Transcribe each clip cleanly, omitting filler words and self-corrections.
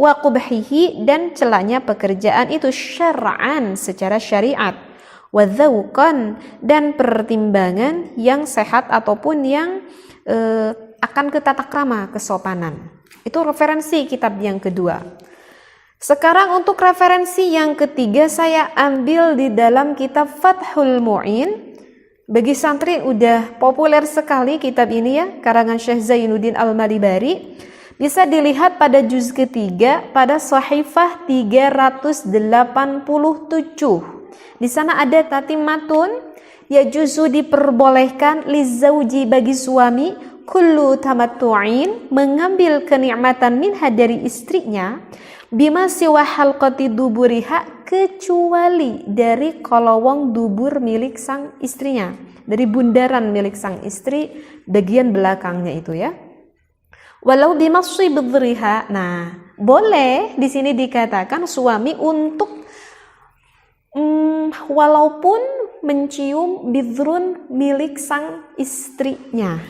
wa qubhihi, dan celanya pekerjaan itu syar'an secara syariat, wa dzauqan, dan pertimbangan yang sehat ataupun yang akan ke tata krama, kesopanan. Itu referensi kitab yang kedua. Sekarang untuk referensi yang ketiga saya ambil di dalam kitab Fathul Mu'in. Bagi santri udah populer sekali kitab ini ya, karangan Syekh Zainuddin Al-Malibari. Bisa dilihat pada juz ketiga pada Shahifah 387. Di sana ada tatimatun, ya juzu diperbolehkan lizauji bagi suami kullu tamattu'in, mengambil kenikmatan minha dari istrinya, bima siwa halqati duburiha, kecuali dari kolowong dubur milik sang istrinya, dari bundaran milik sang istri bagian belakangnya itu ya. Walau bimasyi bidhriha. Nah, boleh di sini dikatakan suami untuk walaupun mencium bidhrun milik sang istrinya.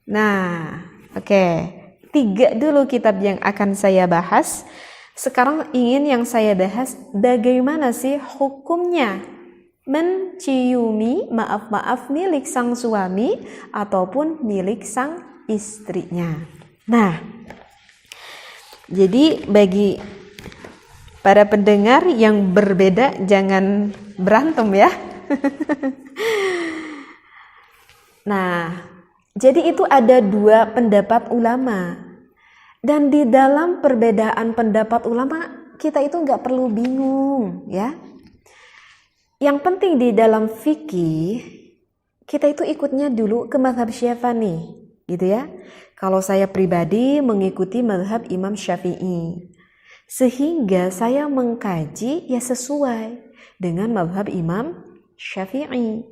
Nah, oke. 3 dulu kitab yang akan saya bahas. Sekarang ingin yang saya bahas bagaimana sih hukumnya menciumi milik sang suami ataupun milik sang istrinya. Nah, jadi bagi para pendengar yang berbeda jangan berantem ya. Nah, jadi itu ada 2 pendapat ulama. Dan di dalam perbedaan pendapat ulama kita itu nggak perlu bingung ya. Yang penting di dalam fikih kita itu ikutnya dulu ke mazhab Syafi'i, gitu ya. Kalau saya pribadi mengikuti mazhab Imam Syafi'i, sehingga saya mengkaji ya sesuai dengan mazhab Imam Syafi'i.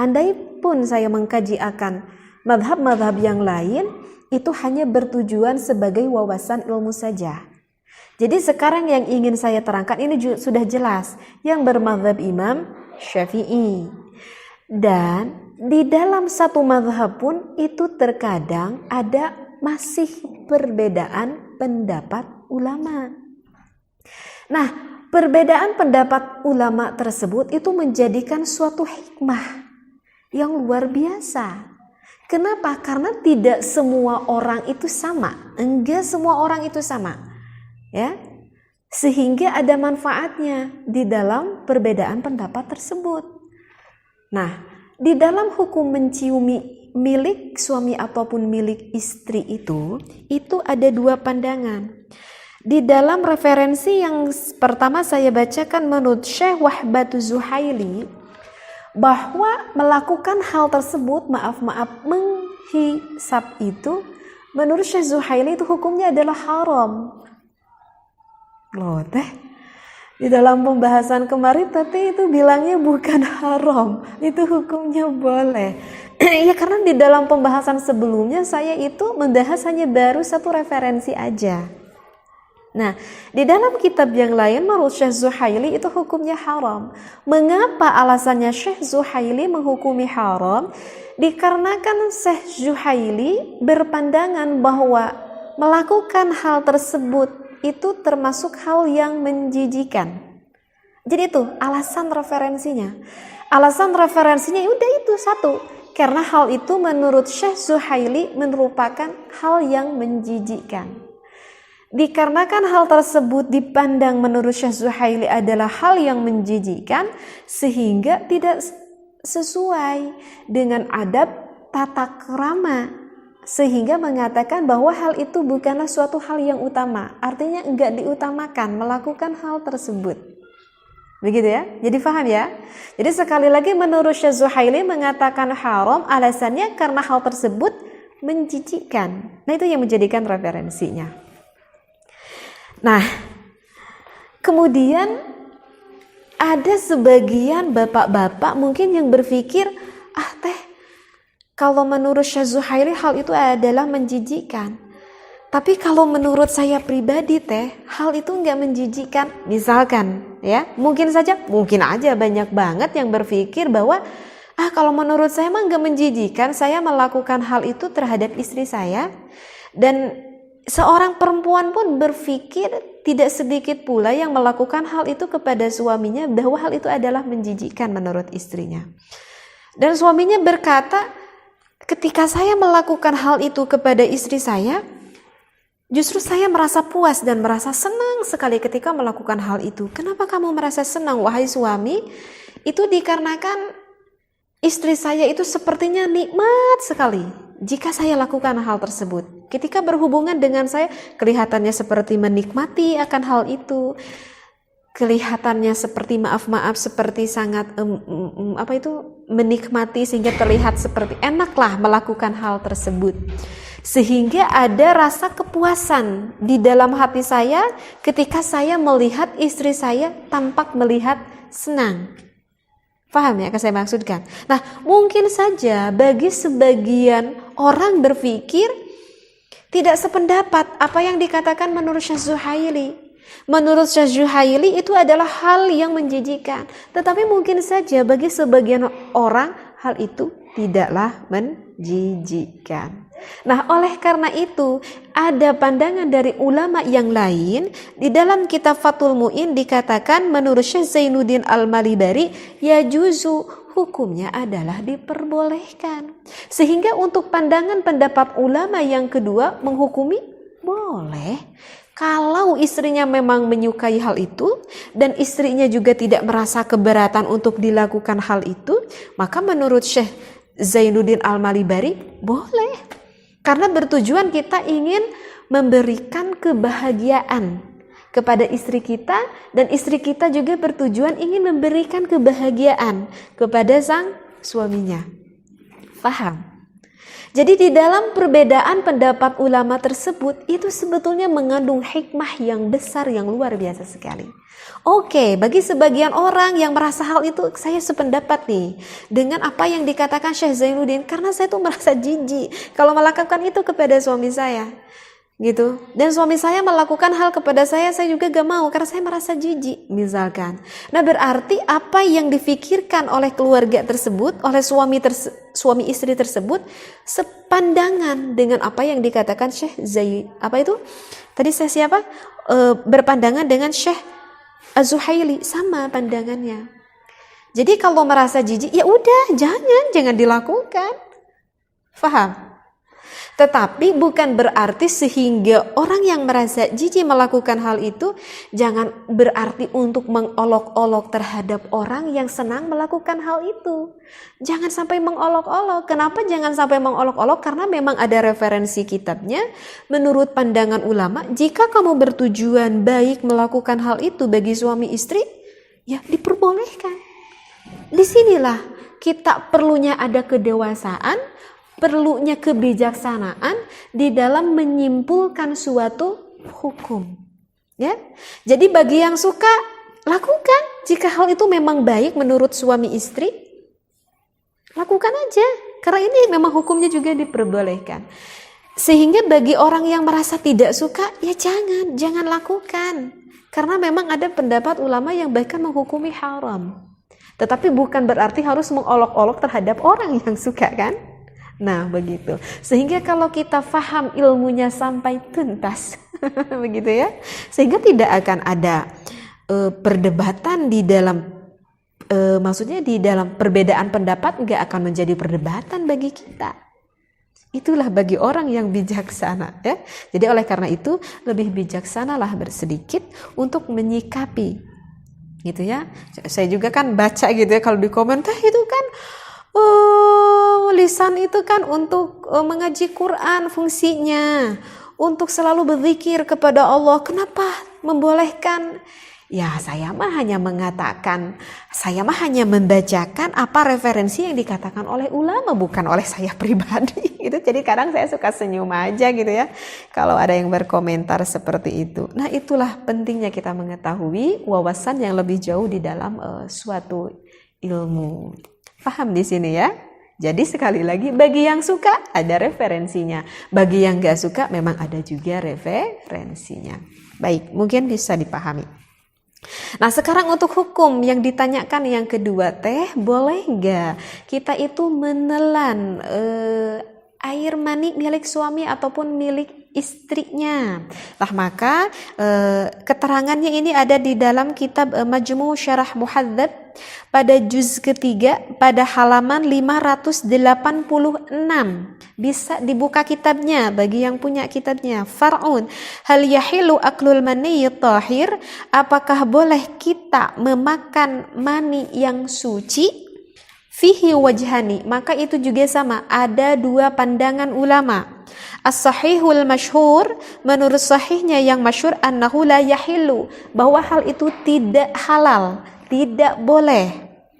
Andai pun saya mengkaji akan mazhab-mazhab yang lain, itu hanya bertujuan sebagai wawasan ilmu saja. Jadi sekarang yang ingin saya terangkan ini sudah jelas, yang bermazhab Imam Syafi'i. Dan di dalam satu mazhab pun itu terkadang ada masih perbedaan pendapat ulama. Nah, perbedaan pendapat ulama tersebut itu menjadikan suatu hikmah yang luar biasa. Kenapa? Karena tidak semua orang itu sama. Enggak semua orang itu sama. Ya. Sehingga ada manfaatnya di dalam perbedaan pendapat tersebut. Nah, di dalam hukum menciumi milik suami ataupun milik istri itu ada 2 pandangan. Di dalam referensi yang pertama saya bacakan menurut Syekh Wahbatu Zuhaili, bahwa melakukan hal tersebut, menghisap itu, menurut Syekh Zuhaili itu hukumnya adalah haram. Loh teh, di dalam pembahasan kemarin tadi itu bilangnya bukan haram, itu hukumnya boleh. Ya karena di dalam pembahasan sebelumnya saya itu membahas hanya baru satu referensi aja. Nah, di dalam kitab yang lain menurut Syekh Zuhaili itu hukumnya haram. Mengapa alasannya Syekh Zuhaili menghukumi haram? Dikarenakan Syekh Zuhaili berpandangan bahwa melakukan hal tersebut itu termasuk hal yang menjijikan. Jadi itu alasan referensinya. Alasan referensinya udah itu satu. Karena hal itu menurut Syekh Zuhaili merupakan hal yang menjijikkan. Dikarenakan hal tersebut dipandang menurut Syekh Zuhaili adalah hal yang menjijikkan, sehingga tidak sesuai dengan adab tata krama, sehingga mengatakan bahwa hal itu bukanlah suatu hal yang utama. Artinya enggak diutamakan melakukan hal tersebut. Begitu ya? Jadi paham ya? Jadi sekali lagi menurut Syekh Zuhaili mengatakan haram, alasannya karena hal tersebut menjijikkan. Nah, itu yang menjadikan referensinya. Nah, kemudian ada sebagian bapak-bapak mungkin yang berpikir, kalau menurut Syekh Zuhaili hal itu adalah menjijikkan. Tapi kalau menurut saya pribadi hal itu enggak menjijikkan. Misalkan ya, mungkin aja banyak banget yang berpikir bahwa kalau menurut saya mah enggak menjijikkan, saya melakukan hal itu terhadap istri saya. Dan seorang perempuan pun berpikir tidak sedikit pula yang melakukan hal itu kepada suaminya bahwa hal itu adalah menjijikkan menurut istrinya. Dan suaminya berkata, ketika saya melakukan hal itu kepada istri saya, justru saya merasa puas dan merasa senang sekali ketika melakukan hal itu. Kenapa kamu merasa senang, wahai suami? Itu dikarenakan istri saya itu sepertinya nikmat sekali jika saya lakukan hal tersebut. Ketika berhubungan dengan saya, kelihatannya seperti menikmati akan hal itu. Kelihatannya seperti maaf-maaf, seperti sangat menikmati, sehingga terlihat seperti enaklah melakukan hal tersebut. Sehingga ada rasa kepuasan di dalam hati saya ketika saya melihat istri saya tampak melihat senang. Paham ya yang saya maksudkan? Nah, mungkin saja bagi sebagian orang berpikir tidak sependapat apa yang dikatakan menurut Syekh Zuhaili. Menurut Syekh Zuhaili itu adalah hal yang menjijikan. Tetapi mungkin saja bagi sebagian orang hal itu tidaklah menjijikan. Nah, oleh karena itu ada pandangan dari ulama yang lain. Di dalam kitab Fathul Mu'in dikatakan menurut Syekh Zainuddin Al-Malibari, yajuzu, hukumnya adalah diperbolehkan. Sehingga untuk pandangan pendapat ulama yang kedua menghukumi boleh. Kalau istrinya memang menyukai hal itu dan istrinya juga tidak merasa keberatan untuk dilakukan hal itu, maka menurut Syekh Zainuddin Al-Malibari boleh. Karena bertujuan kita ingin memberikan kebahagiaan kepada istri kita, dan istri kita juga bertujuan ingin memberikan kebahagiaan kepada sang suaminya. Paham? Jadi di dalam perbedaan pendapat ulama tersebut itu sebetulnya mengandung hikmah yang besar, yang luar biasa sekali. Oke, bagi sebagian orang yang merasa hal itu, saya sependapat nih dengan apa yang dikatakan Syekh Zainuddin, karena saya tuh merasa jijik kalau melakukan itu kepada suami saya. Gitu. Dan suami saya melakukan hal kepada saya juga gak mau karena saya merasa jijik misalkan. Nah, berarti apa yang difikirkan oleh keluarga tersebut, oleh suami istri tersebut sepandangan dengan apa yang dikatakan Syekh berpandangan dengan Syekh Az-Zuhaili, sama pandangannya. Jadi kalau merasa jijik, ya udah jangan dilakukan. Faham? Tetapi bukan berarti sehingga orang yang merasa jijik melakukan hal itu jangan berarti untuk mengolok-olok terhadap orang yang senang melakukan hal itu. Jangan sampai mengolok-olok. Kenapa jangan sampai mengolok-olok? Karena memang ada referensi kitabnya. Menurut pandangan ulama, jika kamu bertujuan baik melakukan hal itu bagi suami istri, ya diperbolehkan. Disinilah kita perlunya ada kedewasaan, perlunya kebijaksanaan di dalam menyimpulkan suatu hukum. Ya. Jadi bagi yang suka, lakukan. Jika hal itu memang baik menurut suami istri, lakukan aja. Karena ini memang hukumnya juga diperbolehkan. Sehingga bagi orang yang merasa tidak suka, ya jangan lakukan. Karena memang ada pendapat ulama yang bahkan menghukumi haram. Tetapi bukan berarti harus mengolok-olok terhadap orang yang suka, kan? Nah, begitu. Sehingga kalau kita faham ilmunya sampai tuntas, begitu ya. Sehingga tidak akan ada perdebatan di dalam, maksudnya di dalam perbedaan pendapat nggak akan menjadi perdebatan bagi kita. Itulah bagi orang yang bijaksana, ya. Jadi oleh karena itu lebih bijaksanalah bersedikit untuk menyikapi, gitu ya. Saya juga kan baca gitu ya kalau di komentar itu kan. Lisan itu kan untuk mengaji Quran fungsinya, untuk selalu berzikir kepada Allah. Kenapa membolehkan? Ya, saya mah hanya membacakan apa referensi yang dikatakan oleh ulama, bukan oleh saya pribadi. Gitu. Jadi kadang saya suka senyum aja gitu ya kalau ada yang berkomentar seperti itu. Nah, itulah pentingnya kita mengetahui wawasan yang lebih jauh di dalam suatu ilmu. Paham di sini ya? Jadi sekali lagi, bagi yang suka ada referensinya, bagi yang gak suka memang ada juga referensinya. Baik, mungkin bisa dipahami. Nah, sekarang untuk hukum yang ditanyakan yang kedua, boleh gak kita itu menelan air mani milik suami ataupun milik istrinya. Nah, maka keterangannya ini ada di dalam kitab Majmu' Syarah Muhadzab pada juz ketiga pada halaman 586. Bisa dibuka kitabnya bagi yang punya kitabnya. Far'un, hal yahilu aklul mani tahir? Apakah boleh kita memakan mani yang suci? Fihi wajhani, maka itu juga sama, ada dua pandangan ulama. As-sahihul masyhur, menurut sahihnya yang masyhur, annahu la yahilu, bahwa hal itu tidak halal, tidak boleh.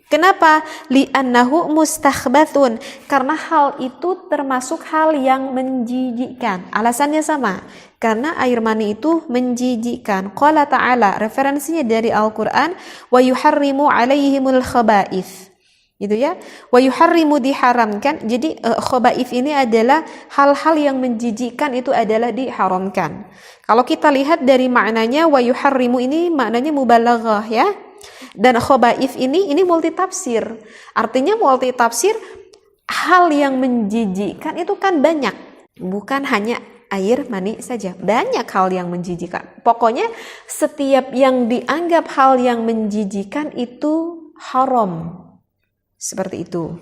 Kenapa? Li'annahu mustakhbathun, karena hal itu termasuk hal yang menjijikkan. Alasannya sama, karena air mani itu menjijikkan. Qala ta'ala, referensinya dari Al-Quran, wa yuharrimu alaihimul khaba'ith. Gitu ya, wa yuharrimu diharamkan. Jadi khaba'ith ini adalah hal-hal yang menjijikkan, itu adalah diharamkan. Kalau kita lihat dari maknanya, wa yuharrimu ini maknanya mubalaghah ya. Dan khaba'ith ini multitafsir. Artinya multitafsir, hal yang menjijikkan itu kan banyak, bukan hanya air mani saja, banyak hal yang menjijikkan. Pokoknya setiap yang dianggap hal yang menjijikkan itu haram. Seperti itu.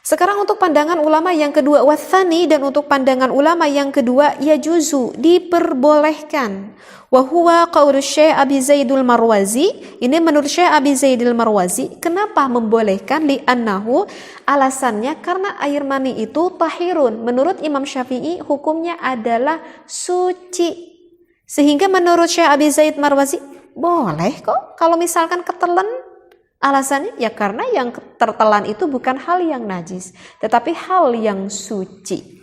Sekarang untuk pandangan ulama yang kedua, wathani, dan untuk pandangan ulama yang kedua, yajuzu, diperbolehkan. Wa huwa qaulu Syekh Abi Zaidul Marwazi. Ini menurut Syekh Abi Zaidul Marwazi. Kenapa membolehkan? Li'annahu, alasannya karena air mani itu tahirun. Menurut Imam Syafi'i hukumnya adalah suci. Sehingga menurut Syekh Abi Zaid Marwazi boleh kok kalau misalkan ketelan. Alasannya ya karena yang tertelan itu bukan hal yang najis, tetapi hal yang suci.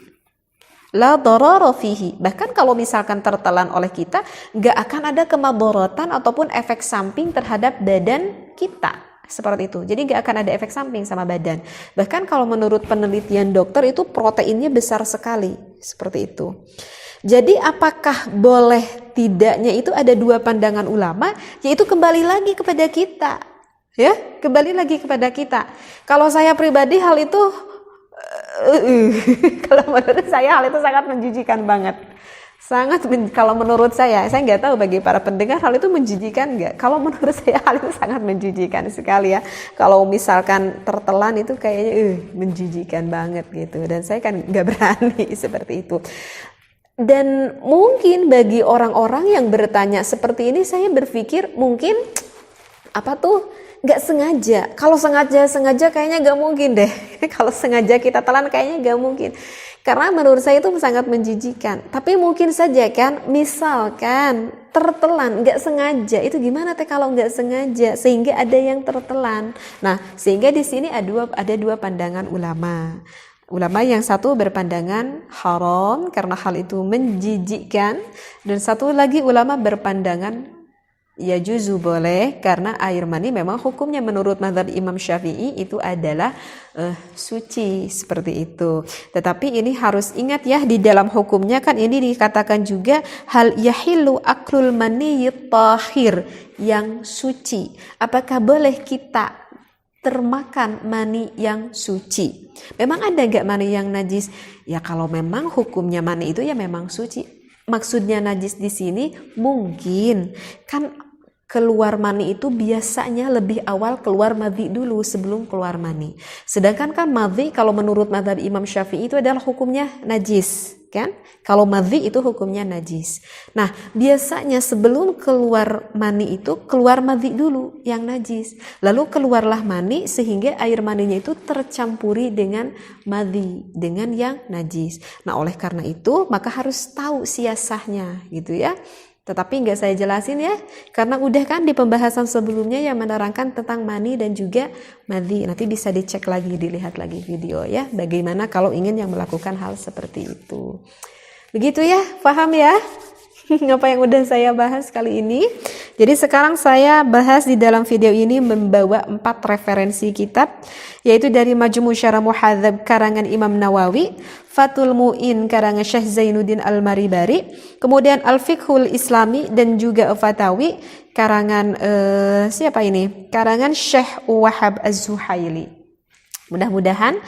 La darara fihi. Bahkan kalau misalkan tertelan oleh kita, gak akan ada kemadharatan ataupun efek samping terhadap badan kita. Seperti itu. Jadi gak akan ada efek samping sama badan. Bahkan kalau menurut penelitian dokter itu proteinnya besar sekali. Seperti itu. Jadi apakah boleh tidaknya itu ada dua pandangan ulama, yaitu kembali lagi kepada kita. Ya, kembali lagi kepada kita. Kalau saya pribadi hal itu kalau menurut saya hal itu sangat menjijikan banget. Kalau menurut saya nggak tahu bagi para pendengar hal itu menjijikan nggak? Kalau menurut saya hal itu sangat menjijikan sekali ya. Kalau misalkan tertelan itu kayaknya menjijikan banget gitu. Dan saya kan nggak berani seperti itu. Dan mungkin bagi orang-orang yang bertanya seperti ini, saya berpikir mungkin nggak sengaja. Kalau sengaja kayaknya nggak mungkin deh. Kalau sengaja kita telan kayaknya nggak mungkin. Karena menurut saya itu sangat menjijikan. Tapi mungkin saja kan, misalkan tertelan nggak sengaja, itu gimana teh kalau nggak sengaja sehingga ada yang tertelan. Nah, sehingga di sini ada dua pandangan ulama. Ulama yang satu berpandangan haram karena hal itu menjijikkan, dan satu lagi ulama berpandangan ya juzu boleh karena air mani memang hukumnya menurut mazhab Imam Syafi'i itu adalah suci seperti itu. Tetapi ini harus ingat ya, di dalam hukumnya kan ini dikatakan juga hal yahilu aklul mani tahir, yang suci. Apakah boleh kita termakan mani yang suci? Memang ada gak mani yang najis? Ya kalau memang hukumnya mani itu ya memang suci. Maksudnya najis di sini mungkin kan keluar mani itu biasanya lebih awal keluar madhi dulu sebelum keluar mani. Sedangkan kan madhi kalau menurut mazhab Imam Syafi'i itu adalah hukumnya najis, kan? Kalau madhi itu hukumnya najis. Nah, biasanya sebelum keluar mani itu keluar madhi dulu yang najis. Lalu keluarlah mani sehingga air maninya itu tercampuri dengan madhi, dengan yang najis. Nah, oleh karena itu maka harus tahu siasahnya gitu ya. Tetapi nggak saya jelasin ya, karena udah kan di pembahasan sebelumnya yang menerangkan tentang mani dan juga madhi. Nanti bisa dicek lagi, dilihat lagi video ya, bagaimana kalau ingin yang melakukan hal seperti itu. Begitu ya, paham ya? Apa yang udah saya bahas kali ini. Jadi sekarang saya bahas di dalam video ini membawa 4 referensi kitab, yaitu dari Majmu' Syarah Muhadzab karangan Imam Nawawi, Fathul Mu'in karangan Syekh Zainuddin Al-Maribari, kemudian Al-Fiqhul Islami dan juga Fatawi karangan siapa ini? Karangan Syekh Wahab Az-Zuhaili. Mudah-mudahan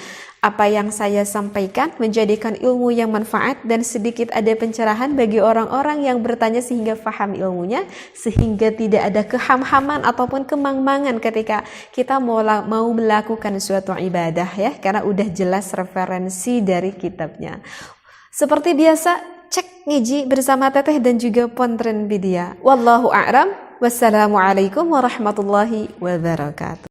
apa yang saya sampaikan menjadikan ilmu yang manfaat dan sedikit ada pencerahan bagi orang-orang yang bertanya sehingga faham ilmunya, sehingga tidak ada keham-haman ataupun kemang-mangan ketika kita mau melakukan suatu ibadah ya, karena udah jelas referensi dari kitabnya. Seperti biasa, cek ngiji bersama Teteh dan juga Pontren Widya. Wallahu a'lam. Wassalamualaikum warahmatullahi wabarakatuh.